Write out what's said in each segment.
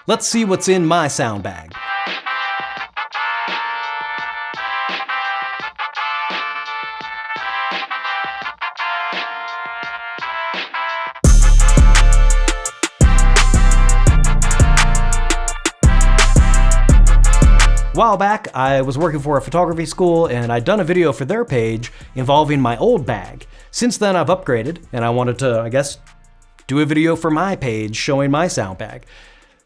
Let's see what's in my sound bag. A while back, I was working for a photography school and I'd done a video for their page involving my old bag. Since then, I've upgraded and I wanted to, I guess, do a video for my page showing my sound bag.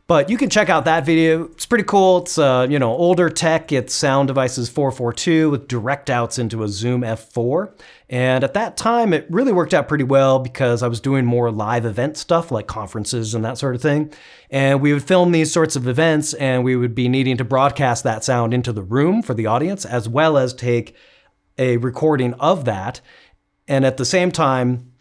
But you can check out that video. It's pretty cool. It's older tech. It's Sound Devices 442 with direct outs into a Zoom F4. And at that time, it really worked out pretty well because I was doing more live event stuff like conferences and that sort of thing. And we would film these sorts of events and we would be needing to broadcast that sound into the room for the audience, as well as take a recording of that. And at the same time,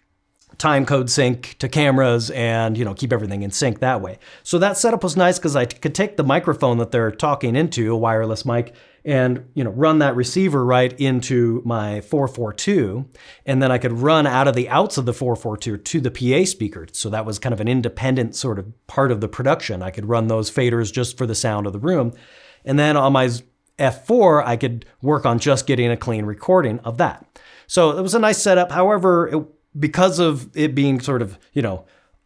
time code sync to cameras and, keep everything in sync that way. So that setup was nice because I could take the microphone that they're talking into, a wireless mic, and, run that receiver right into my 442. And then I could run out of the outs of the 442 to the PA speaker. So that was kind of an independent sort of part of the production. I could run those faders just for the sound of the room. And then on my F4, I could work on just getting a clean recording of that. So it was a nice setup. However, because of it being sort of,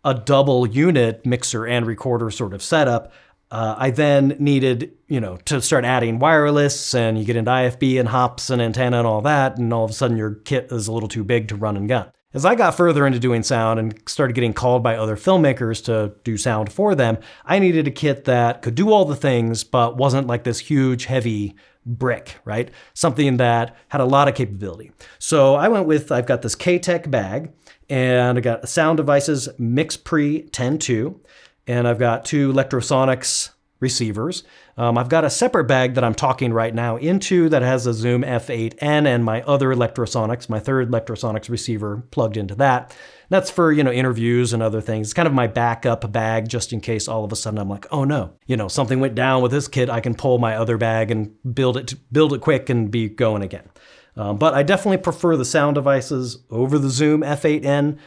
a double unit mixer and recorder sort of setup, I then needed, to start adding wireless, and you get into IFB and hops and antenna and all that, and all of a sudden your kit is a little too big to run and gun. As I got further into doing sound and started getting called by other filmmakers to do sound for them, I needed a kit that could do all the things, but wasn't like this huge, heavy brick, right? Something that had a lot of capability. So I went with, I've got this KTek bag, and I got a Sound Devices MixPre 10.2, and I've got two Lectrosonics receivers. I've got a separate bag that I'm talking right now into that has a Zoom F8N and my other Lectrosonics, my third Lectrosonics receiver plugged into that. That's for, interviews and other things. It's kind of my backup bag just in case all of a sudden I'm like, oh no, something went down with this kit. I can pull my other bag and build it quick and be going again. But I definitely prefer the Sound Devices over the Zoom F8N.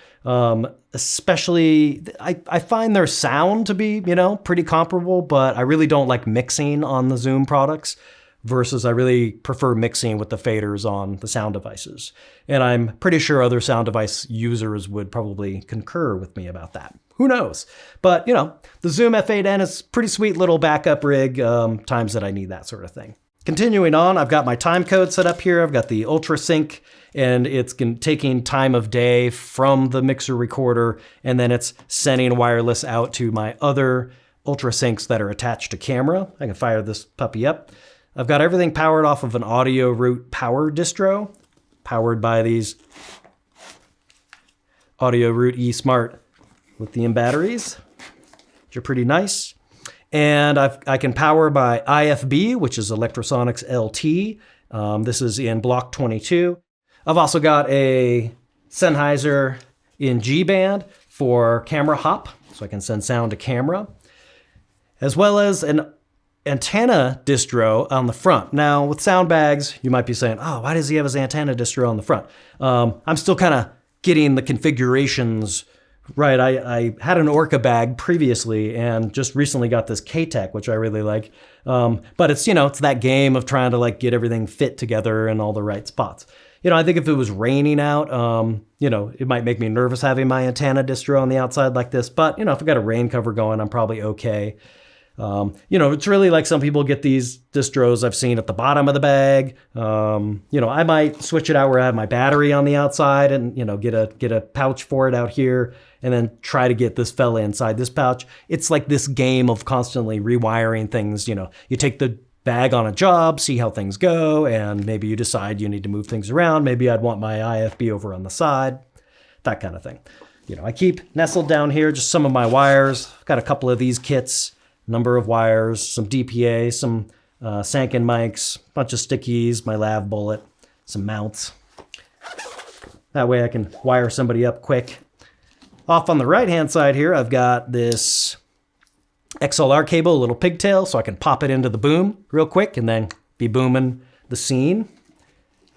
Especially, I find their sound to be, pretty comparable, but I really don't like mixing on the Zoom products versus I really prefer mixing with the faders on the Sound Devices. And I'm pretty sure other sound device users would probably concur with me about that. Who knows? But, the Zoom F8N is a pretty sweet little backup rig, times that I need that sort of thing. Continuing on, I've got my time code set up here. I've got the Ultrasync, and it's taking time of day from the mixer recorder, and then it's sending wireless out to my other Ultrasyncs that are attached to camera. I can fire this puppy up. I've got everything powered off of an Audioroot power distro, powered by these Audioroot eSmart lithium batteries, which are pretty nice. And I can power by IFB, which is Lectrosonics LT. This is in block 22. I've also got a Sennheiser in G-band for camera hop, so I can send sound to camera, as well as an antenna distro on the front. Now, with sound bags, you might be saying, oh, why does he have his antenna distro on the front? I'm still kind of getting the configurations right. I had an Orca bag previously and just recently got this KTek, which I really like. But it's, it's that game of trying to get everything fit together in all the right spots. I think if it was raining out, it might make me nervous having my antenna distro on the outside like this. But, if I got a rain cover going, I'm probably okay. It's really like some people get these distros I've seen at the bottom of the bag. I might switch it out where I have my battery on the outside and, get a pouch for it out here and then try to get this fella inside this pouch. It's like this game of constantly rewiring things. You take the bag on a job, see how things go, and maybe you decide you need to move things around. Maybe I'd want my IFB over on the side, that kind of thing. I keep nestled down here just some of my wires. I've got a couple of these kits. Number of wires, some DPA, some Sanken mics, a bunch of stickies, my lav bullet, some mounts. That way I can wire somebody up quick. Off on the right-hand side here, I've got this XLR cable, a little pigtail, so I can pop it into the boom real quick and then be booming the scene.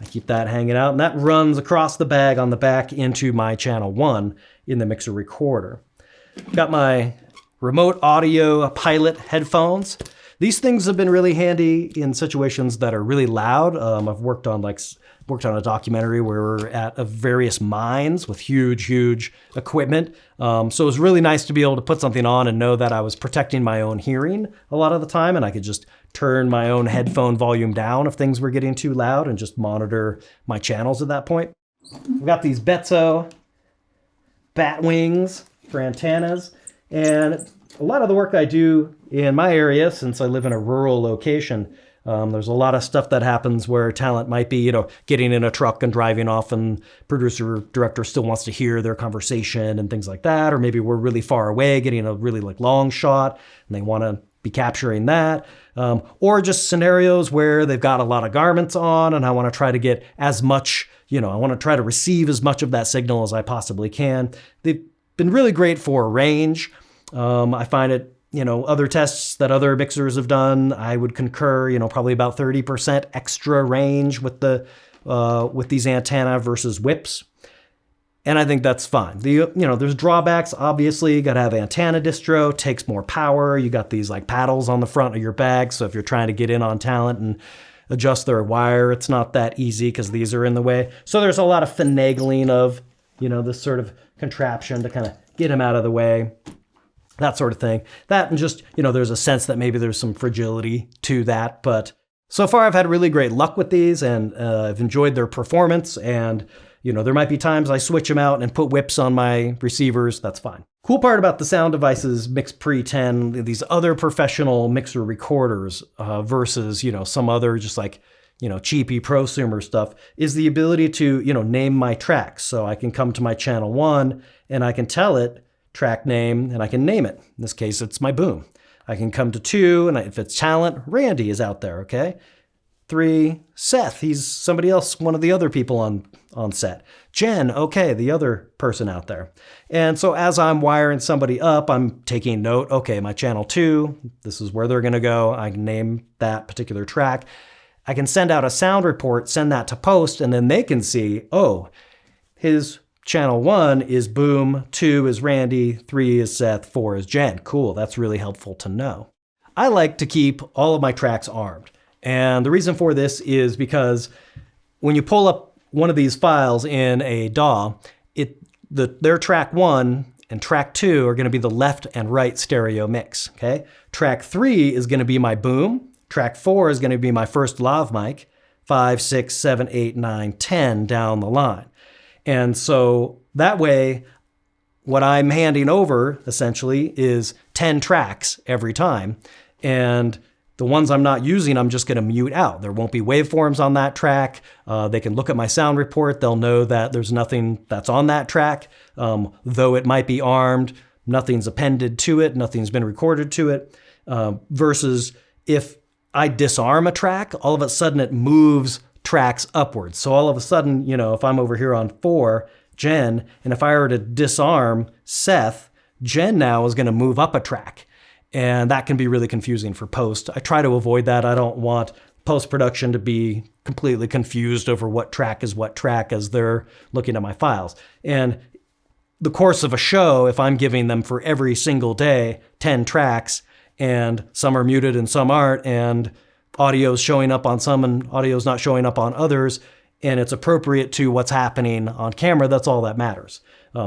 I keep that hanging out, and that runs across the bag on the back into my channel 1 in the mixer recorder. Got my remote audio pilot headphones. These things have been really handy in situations that are really loud. I've worked on a documentary where we're at various mines with huge equipment. So it was really nice to be able to put something on and know that I was protecting my own hearing a lot of the time, and I could just turn my own headphone volume down if things were getting too loud and just monitor my channels at that point. We've got these Betso bat wings for antennas, and a lot of the work I do in my area, since I live in a rural location, there's a lot of stuff that happens where talent might be, getting in a truck and driving off, and producer director still wants to hear their conversation and things like that. Or maybe we're really far away, getting a really long shot, and they want to be capturing that. Or just scenarios where they've got a lot of garments on, and I want to try to get as much, I want to try to receive as much of that signal as I possibly can. They've been really great for range. I find it, other tests that other mixers have done, I would concur, probably about 30% extra range with these antenna versus whips. And I think that's fine. There's drawbacks. Obviously, you got to have antenna distro, takes more power. You got these paddles on the front of your bag. So if you're trying to get in on talent and adjust their wire, it's not that easy because these are in the way. So there's a lot of finagling of, this sort of contraption to kind of get them out of the way. That sort of thing. That and just, there's a sense that maybe there's some fragility to that. But so far I've had really great luck with these, and I've enjoyed their performance. And, there might be times I switch them out and put whips on my receivers. That's fine. Cool part about the Sound Devices Mix Pre 10, these other professional mixer recorders versus, some other just cheapy prosumer stuff, is the ability to, name my tracks. So I can come to my channel 1 and I can tell it track name, and I can name it. In this case, it's my boom. I can come to 2, and if it's talent, Randy is out there, okay? 3, Seth, he's somebody else, one of the other people on set. Jen, okay, the other person out there. And so as I'm wiring somebody up, I'm taking note, okay, my channel 2, this is where they're gonna go. I can name that particular track. I can send out a sound report, send that to post, and then they can see, oh, his channel 1 is boom, 2 is Randy, 3 is Seth, 4 is Jen. Cool, that's really helpful to know. I like to keep all of my tracks armed. And the reason for this is because when you pull up one of these files in a DAW, their track 1 and track 2 are going to be the left and right stereo mix, okay? Track 3 is going to be my boom. Track 4 is going to be my first lav mic. 5, 6, 7, 8, 9, 10 down the line. And so that way, what I'm handing over essentially is 10 tracks every time. And the ones I'm not using, I'm just going to mute out. There won't be waveforms on that track. They can look at my sound report. They'll know that there's nothing that's on that track. Though it might be armed, nothing's appended to it. Nothing's been recorded to it. Versus if I disarm a track, all of a sudden it moves tracks upwards. So all of a sudden, if I'm over here on 4, Jen, and if I were to disarm Seth, Jen now is going to move up a track. And that can be really confusing for post. I try to avoid that. I don't want post-production to be completely confused over what track is what track as they're looking at my files. And the course of a show, if I'm giving them for every single day 10 tracks, and some are muted and some aren't, and audio's showing up on some and audio's not showing up on others, and it's appropriate to what's happening on camera, that's all that matters.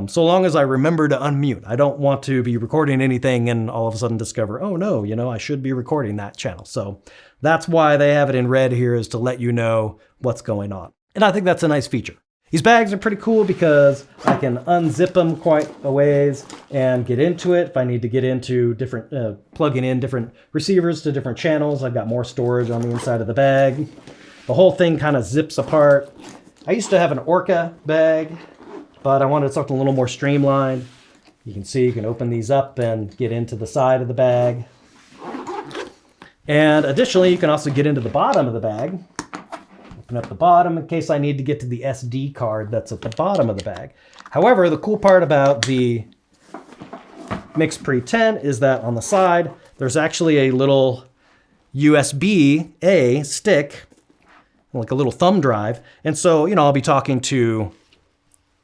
So long as I remember to unmute. I don't want to be recording anything and all of a sudden discover, oh no, I should be recording that channel. So that's why they have it in red here, is to let you know what's going on. And I think that's a nice feature. These bags are pretty cool because I can unzip them quite a ways and get into it. If I need to get into different, plugging in different receivers to different channels, I've got more storage on the inside of the bag. The whole thing kind of zips apart. I used to have an Orca bag, but I wanted something a little more streamlined. You can see you can open these up and get into the side of the bag. And additionally, you can also get into the bottom of the bag. Open up the bottom in case I need to get to the SD card that's at the bottom of the bag. However, the cool part about the Mix Pre 10 is that on the side, there's actually a little USB-A stick, like a little thumb drive. And so, I'll be talking to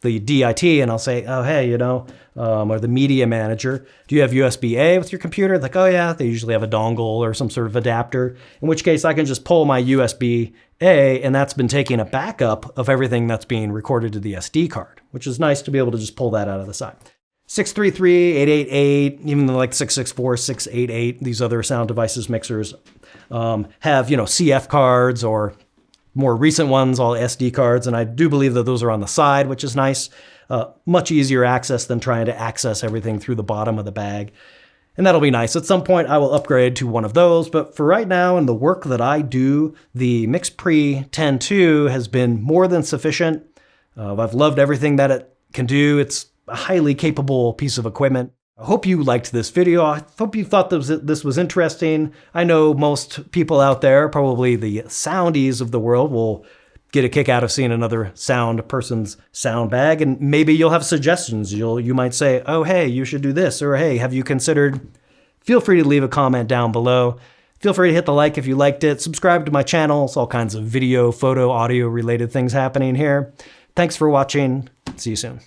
the DIT and I'll say, oh, hey, or the media manager, do you have USB-A with your computer? Like, oh yeah, they usually have a dongle or some sort of adapter, in which case I can just pull my USB-A and that's been taking a backup of everything that's being recorded to the SD card, which is nice to be able to just pull that out of the side. 633, 888, even like 664, 688, these other sound devices mixers have, CF cards or more recent ones, all SD cards, and I do believe that those are on the side, which is nice. Much easier access than trying to access everything through the bottom of the bag. And that'll be nice. At some point, I will upgrade to one of those, but for right now, in the work that I do, the MixPre 10.2 has been more than sufficient. I've loved everything that it can do. It's a highly capable piece of equipment. I hope you liked this video. I hope you thought this was interesting. I know most people out there, probably the soundies of the world, will get a kick out of seeing another sound person's sound bag, and maybe you'll have suggestions. You might say, oh, hey, you should do this, or hey, have you considered? Feel free to leave a comment down below. Feel free to hit the like if you liked it. Subscribe to my channel. It's all kinds of video, photo, audio related things happening here. Thanks for watching. See you soon.